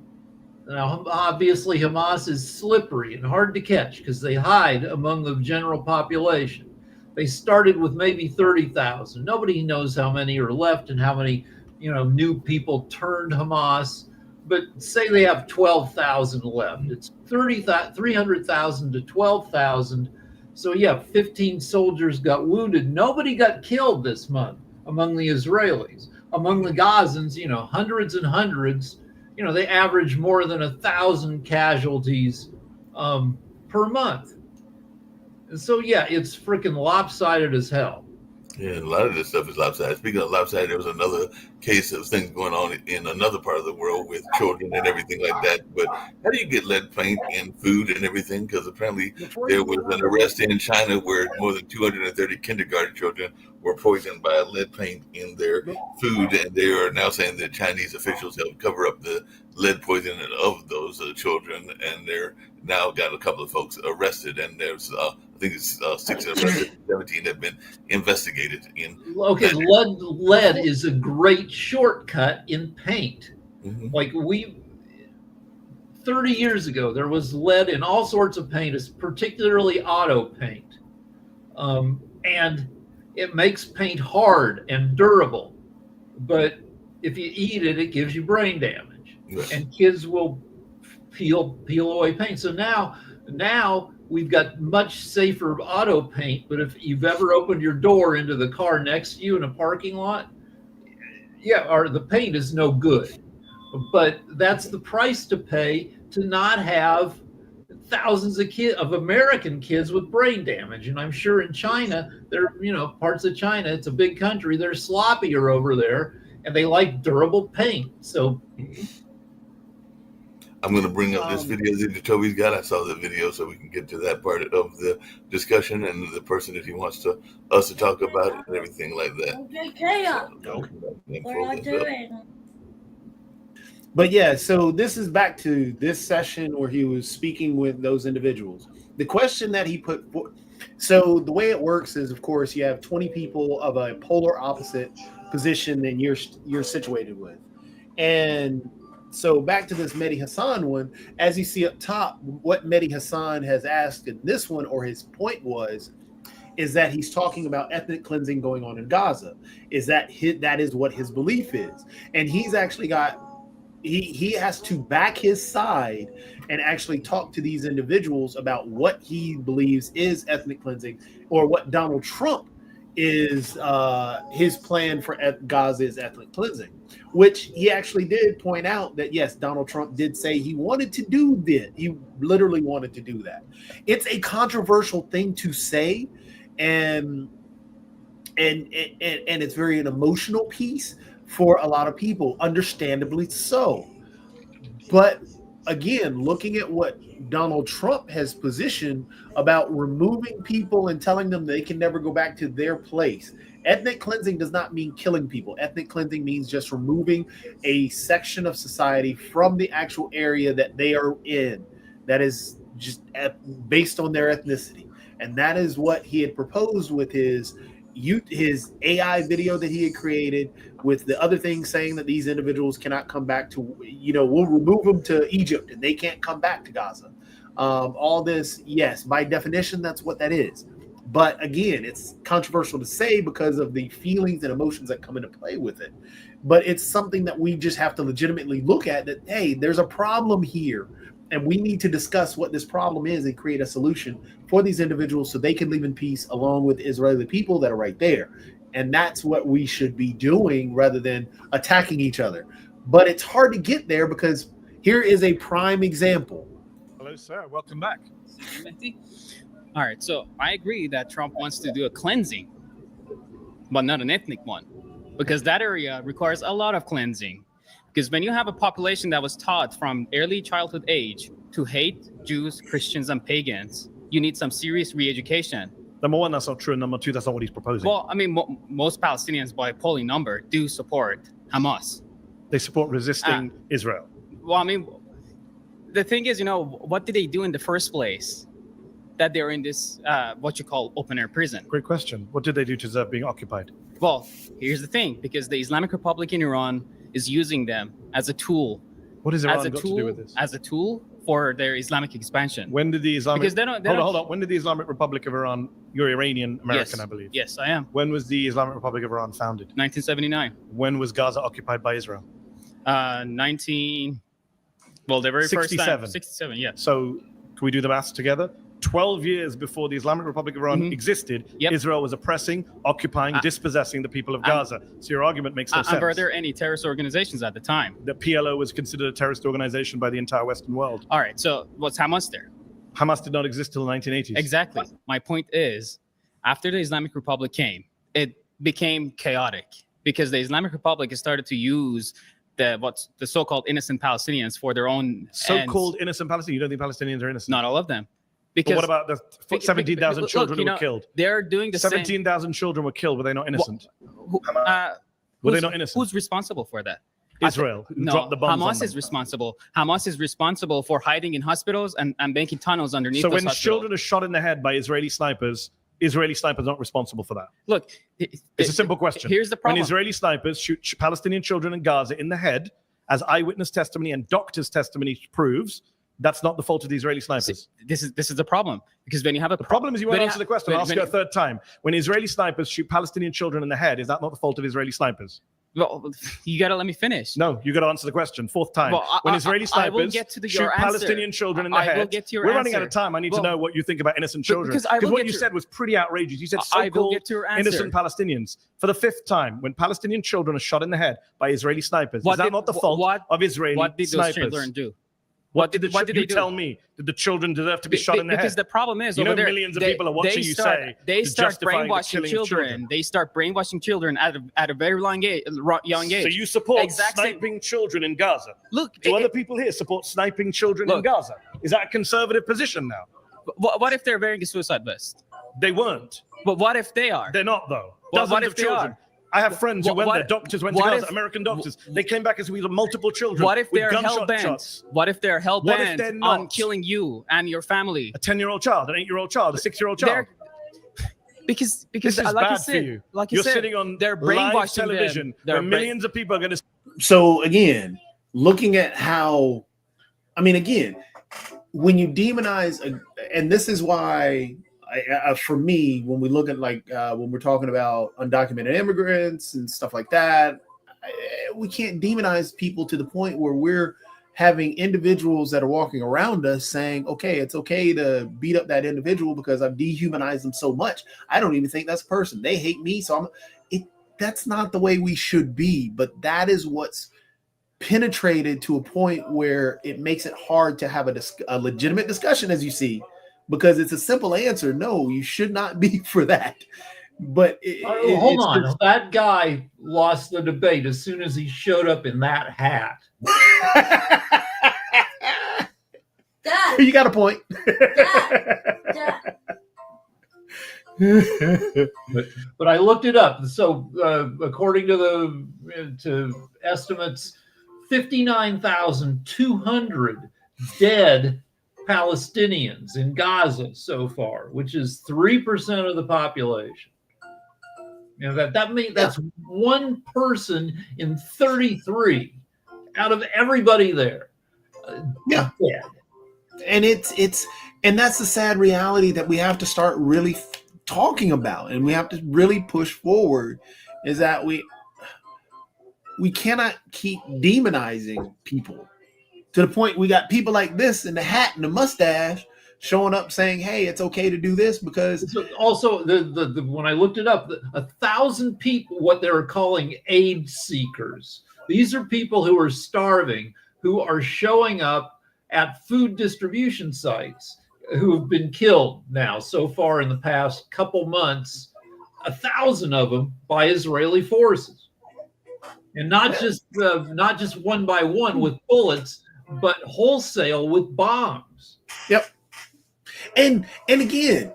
B: now obviously Hamas is slippery and hard to catch because they hide among the general population. They started with maybe 30,000. Nobody knows how many are left and how many, new people turned Hamas. But say they have 12,000 left. It's 300,000 to 12,000. So yeah, 15 soldiers got wounded. Nobody got killed this month among the Israelis. Among the Gazans, hundreds and hundreds. They average more than 1,000 casualties per month. And so yeah, it's freaking lopsided as hell.
A: Yeah, and a lot of this stuff is lopsided. Speaking of lopsided, there was another case of things going on in another part of the world with children and everything like that. But how do you get lead paint in food and everything? Because apparently there was an arrest in China where more than 230 kindergarten children were poisoned by lead paint in their food. And they are now saying that Chinese officials helped cover up the lead poisoning of those children. And they're now got a couple of folks arrested. And there's I think it's 6 arrested, 17 have been investigated in.
B: Okay, lead is a great shortcut in paint.
A: Mm-hmm.
B: Like 30 years ago, there was lead in all sorts of paint, particularly auto paint. And it makes paint hard and durable. But if you eat it, it gives you brain damage.
A: Right.
B: And kids will peel away paint. So now we've got much safer auto paint, but if you've ever opened your door into the car next to you in a parking lot, or the paint is no good. But that's the price to pay to not have thousands of American kids with brain damage. And I'm sure in China, parts of China, it's a big country, they're sloppier over there, and they like durable paint. So
A: I'm going to bring up this video that Toby's got. I saw the video, so we can get to that part of the discussion and the person that he wants us to talk about it and everything like that.
E: What are you doing?
D: But yeah, so this is back to this session where he was speaking with those individuals. The question that he put forth. So the way it works is, of course, you have 20 people of a polar opposite position than you're situated with, and so back to this Mehdi Hassan one, as you see up top, what Mehdi Hassan has asked in this one, or his point is that he's talking about ethnic cleansing going on in Gaza. That is what his belief is. And he's actually he has to back his side and actually talk to these individuals about what he believes is ethnic cleansing, or what Donald Trump is his plan for Gaza is ethnic cleansing, which he actually did point out that, yes, Donald Trump did say he wanted to do this. He literally wanted to do that. It's a controversial thing to say, and it's very an emotional piece for a lot of people, understandably so. But again, looking at what Donald Trump has positioned about removing people and telling them they can never go back to their place. Ethnic cleansing does not mean killing people. Ethnic cleansing means just removing a section of society from the actual area that they are in. That is just based on their ethnicity. And that is what he had proposed with his AI video that he had created, with the other things saying that these individuals cannot come back to, we'll remove them to Egypt and they can't come back to Gaza. All this, yes, by definition, that's what that is. But again, it's controversial to say because of the feelings and emotions that come into play with it. But it's something that we just have to legitimately look at, that, hey, there's a problem here. And we need to discuss what this problem is and create a solution for these individuals so they can live in peace along with Israeli people that are right there. And that's what we should be doing rather than attacking each other. But it's hard to get there because here is a prime example.
F: Hello, sir. Welcome back.
G: All right, so I agree that Trump wants to do a cleansing, but not an ethnic one, because that area requires a lot of cleansing. Because when you have a population that was taught from early childhood age to hate Jews, Christians, and pagans, you need some serious re-education.
F: Number one, that's not true. And number two, that's not what he's proposing.
G: Well, I mean, most Palestinians, by polling number, do support Hamas.
F: They support resisting Israel.
G: Well, I mean, the thing is, what did they do in the first place that they're in this, what you call open-air prison?
F: Great question. What did they do to deserve being occupied?
G: Well, here's the thing, because the Islamic Republic in Iran is using them as a tool.
F: What has Iran got to do with this?
G: As a tool for their Islamic expansion.
F: When did the Islamic...
G: Because they don't...
F: Hold on. When did the Islamic Republic of Iran... You're Iranian American,
G: Yes.
F: I believe.
G: Yes, I am.
F: When was the Islamic Republic of Iran founded?
G: 1979.
F: When was Gaza occupied by Israel?
G: The very first time.
F: 67.
G: 67, yeah.
F: So can we do the maths together? 12 years before the Islamic Republic of Iran existed,
G: Yep.
F: Israel was oppressing, occupying, dispossessing the people of Gaza. So your argument makes no sense.
G: Were there any terrorist organizations at the time?
F: The PLO was considered a terrorist organization by the entire Western world.
G: All right, so what's Hamas there?
F: Hamas did not exist till the 1980s.
G: Exactly. My point is, after the Islamic Republic came, it became chaotic because the Islamic Republic has started to use the so-called innocent Palestinians for their own
F: So-called
G: ends.
F: innocent Palestinians. You don't think Palestinians are innocent?
G: Not all of them.
F: But
G: Because
F: what about the 17,000
G: look,
F: children who were killed?
G: They're doing the
F: 17,000 children were killed. Were they not innocent?
G: same.
F: Were they not innocent?
G: Who's responsible for that?
F: Israel, who
G: No,
F: dropped the bombs on
G: Hamas
F: them.
G: is responsible. Hamas is responsible for hiding in hospitals and making tunnels underneath
F: So
G: those
F: when
G: hospitals.
F: children are shot in the head by Israeli snipers not responsible for that.
G: Look,
F: It's a simple question.
G: Here's the
F: When
G: problem.
F: Israeli snipers shoot Palestinian children in Gaza in the head, as eyewitness testimony and doctors' testimony proves, that's not the fault of the Israeli snipers.
G: This is the problem, because when you have a
F: The problem is you won't answer the question. I'll ask you a third time. When Israeli snipers shoot Palestinian children in the head, is that not the fault of Israeli snipers?
G: Well, you gotta let me finish.
F: No, you got to answer the question. Fourth time.
G: Well,
F: when Israeli
G: I will
F: snipers
G: get to
F: shoot
G: your answer.
F: Palestinian children in the
G: I will
F: head,
G: get to your
F: we're running out of
G: answer.
F: time. I need to
G: Well,
F: know what you think about innocent children.
G: because I will
F: what
G: get
F: you
G: to-
F: said was pretty outrageous. You said
G: I will
F: so-called
G: get to your answer.
F: innocent Palestinians. For the fifth time, when Palestinian children are shot in the head by Israeli snipers,
G: What
F: is that
G: did-
F: not the fault
G: what-
F: of Israeli
G: What did those
F: snipers?
G: children do?
F: What did
G: what did
F: you
G: they do?
F: tell me? Did the children deserve to be shot in the
G: Because
F: head?
G: the problem is,
F: You know
G: over there,
F: millions of people are watching you say
G: they
F: to
G: start
F: justify the
G: brainwashing
F: killing of
G: children.
F: children.
G: They start brainwashing children at a very young age.
F: So you support
G: Exact same-
F: sniping children in Gaza?
G: Look,
F: Do other people here support sniping children in
G: Look.
F: Gaza? Is that a conservative position now?
G: what if they're wearing a suicide vest?
F: They weren't.
G: But what if they are?
F: They're not, though.
G: What
F: Dozens
G: if
F: of
G: they
F: children.
G: are?
F: I have friends who went
G: What-
F: there. Doctors went to
G: what
F: Gaza.
G: if-
F: American doctors. They came back as we had multiple children.
G: What if
F: with
G: they're hell
F: gunshot
G: bent?
F: shots.
G: What if they're hell
F: What if
G: bent
F: they're
G: on
F: not?
G: killing you and your family?
F: A 10-year-old child, an 8-year-old child, a 6-year-old child.
G: They're- Because
F: This is
G: like
F: bad
G: I said,
F: for you.
G: like
F: You're
G: you said,
F: sitting on
G: they're
F: live
G: brainwashing
F: television
G: them. They're
F: where millions of people are going to.
D: So again, looking at how, I mean, again, when you demonize, and this is why, for me, when we look at when we're talking about undocumented immigrants and stuff like that, we can't demonize people to the point where we're having individuals that are walking around us saying, okay, it's okay to beat up that individual because I've dehumanized them so much. I don't even think that's a person. They hate me. So that's not the way we should be, but that is what's penetrated to a point where it makes it hard to have a legitimate discussion, as you see, because it's a simple answer. No, you should not be for that. But
B: Hold on. That guy lost the debate as soon as he showed up in that hat.
E: Dad,
D: You got a point.
E: Dad.
B: But I looked it up. So according to estimates, 59,200 dead Palestinians in Gaza so far, which is 3% of the population. You know, that means that's one person in 33 out of everybody there.
D: Yeah.
B: Dead.
D: And it's and that's the sad reality that we have to start really talking about and we have to really push forward is that we cannot keep demonizing people to the point we got people like this in the hat and the mustache showing up saying, hey, it's okay to do this because
B: So also, the when I looked it up, 1,000 people, what they're calling aid seekers. These are people who are starving, who are showing up at food distribution sites, who have been killed now so far in the past couple months. 1,000 of them by Israeli forces, and not just one by one with bullets, but wholesale with bombs.
D: Yep. And again,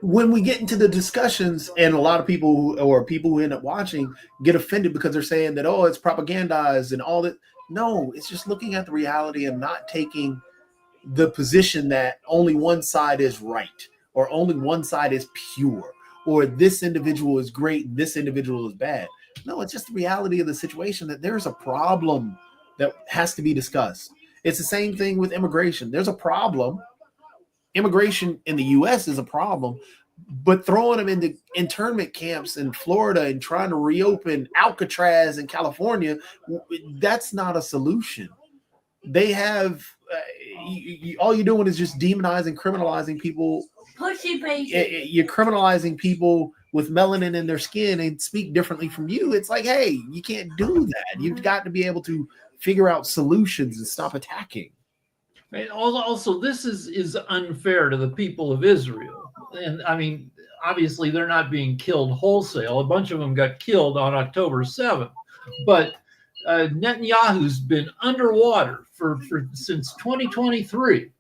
D: when we get into the discussions, and a lot of people who end up watching get offended because they're saying that, oh, it's propagandized and all that. No, it's just looking at the reality and not taking the position that only one side is right or only one side is pure or this individual is great and this individual is bad. No, it's just the reality of the situation that there's a problem that has to be discussed. It's the same thing with immigration. There's a problem. Immigration in the U.S. is a problem, but throwing them into internment camps in Florida and trying to reopen Alcatraz in California, that's not a solution. They have all you're doing is just demonizing, criminalizing people.
E: Pushy patient.
D: You're criminalizing people with melanin in their skin and speak differently from you. It's like, hey, you can't do that. You've got to be able to figure out solutions and stop attacking.
B: And also, this is unfair to the people of Israel. And I mean, obviously, they're not being killed wholesale. A bunch of them got killed on October 7th. But Netanyahu's been underwater since 2023.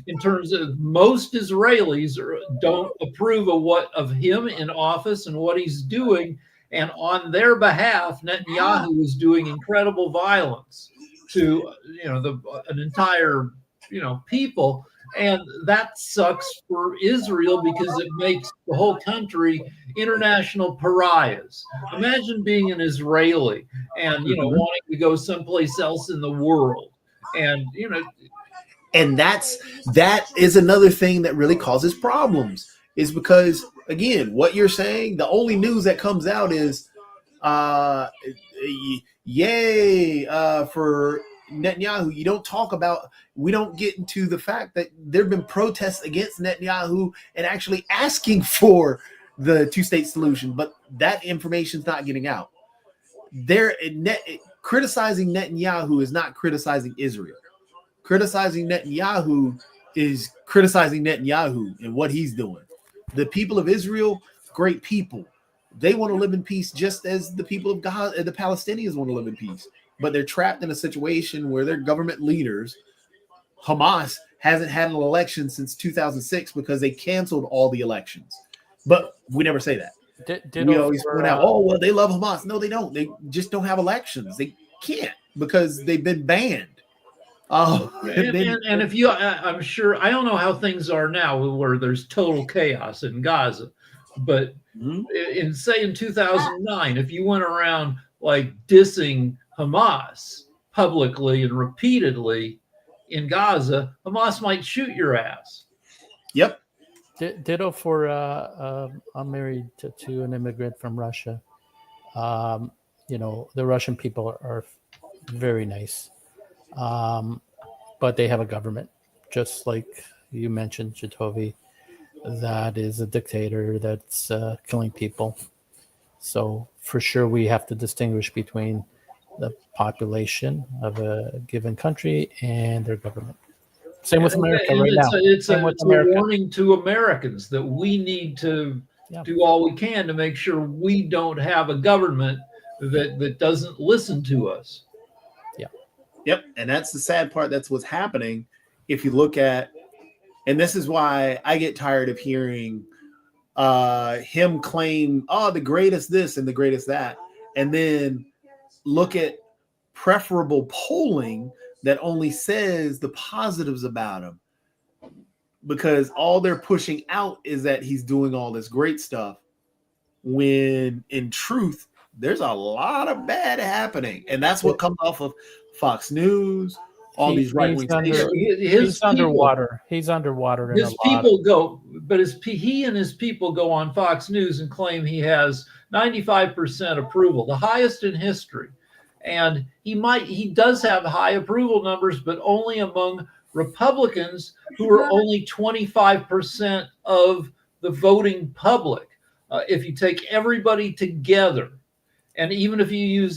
B: In terms of most Israelis don't approve of him in office and what he's doing. And on their behalf, Netanyahu is doing incredible violence to an entire people, and that sucks for Israel because it makes the whole country international pariahs. Imagine being an Israeli and wanting to go someplace else in the world, and
D: and that is another thing that really causes problems, is because again, what you're saying, the only news that comes out is yay for Netanyahu. You don't talk about, we don't get into the fact that there have been protests against Netanyahu and actually asking for the two-state solution, but that information's not getting out. Criticizing Netanyahu is not criticizing Israel. Criticizing Netanyahu is criticizing Netanyahu and what he's doing. The people of Israel, great people. They want to live in peace just as the people of God, the Palestinians want to live in peace. But they're trapped in a situation where their government leaders, Hamas, hasn't had an election since 2006 because they canceled all the elections. But we never say that. We always point out, oh, well, they love Hamas. No, they don't. They just don't have elections. They can't because they've been banned.
B: And if you, I'm sure, I don't know how things are now where there's total chaos in Gaza, but in 2009, if you went around like dissing Hamas publicly and repeatedly in Gaza, Hamas might shoot your ass.
D: Yep.
C: Ditto for I'm married to an immigrant from Russia. The Russian people are very nice, but they have a government, just like you mentioned, Jatovi, that is a dictator that's killing people. So for sure, we have to distinguish between the population of a given country and their government. Same with America right now.
B: It's a warning to Americans that we need to do all we can to make sure we don't have a government that doesn't listen to us.
D: Yep. And that's the sad part. That's what's happening. If you look at, and this is why I get tired of hearing him claim, oh, the greatest this and the greatest that, and then look at preferable polling that only says the positives about him, because all they're pushing out is that he's doing all this great stuff, when in truth, there's a lot of bad happening. And that's what comes off of Fox News all these right wing
C: he's under-
D: stations.
C: He's underwater. He's underwater in a
B: His
C: lot.
B: people go, but he and his people go on Fox News and claim he has 95% approval, the highest in history. And he does have high approval numbers, but only among Republicans who are only 25% of the voting public. If you take everybody together, and even if you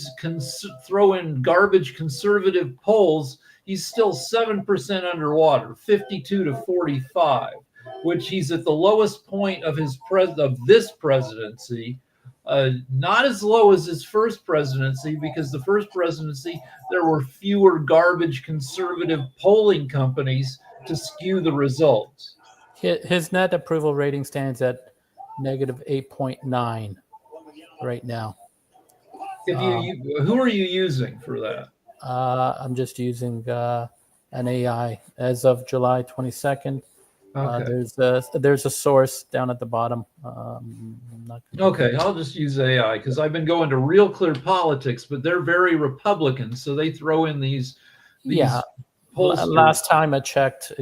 B: throw in garbage conservative polls, he's still 7% underwater, 52 to 45, which he's at the lowest point of this presidency. Not as low as his first presidency, because the first presidency, there were fewer garbage conservative polling companies to skew the results.
C: His net approval rating stands at negative 8.9 right now.
B: Who are you using for that?
C: I'm just using an AI as of July 22nd.
B: Okay.
C: There's a source down at the bottom.
B: Okay, I'll just use AI because I've been going to Real Clear Politics, but they're very Republican, so they throw in these pollsters.
C: Last time I checked,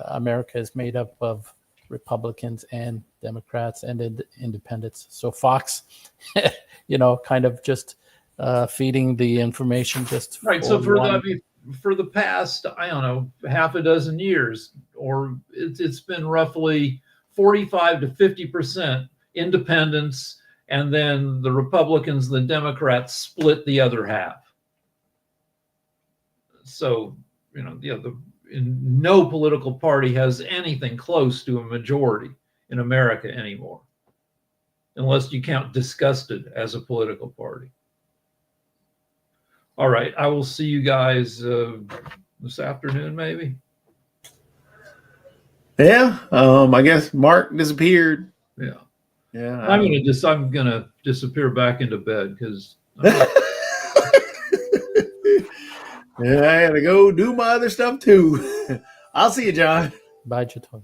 C: America is made up of Republicans and Democrats and independents. So Fox, kind of just feeding the information just
B: right. So for the past, I don't know, half a dozen years, or it's been roughly 45 to 50% independents, and then the Republicans, the Democrats split the other half. So, no political party has anything close to a majority in America anymore, unless you count Disgusted as a political party. All right, I will see you guys this afternoon, maybe.
D: Yeah, I guess Mark disappeared.
B: Yeah.
D: Yeah,
B: I'm gonna disappear back into bed because
D: yeah, I gotta go do my other stuff too. I'll see you, John.
C: Bye, Jatoni.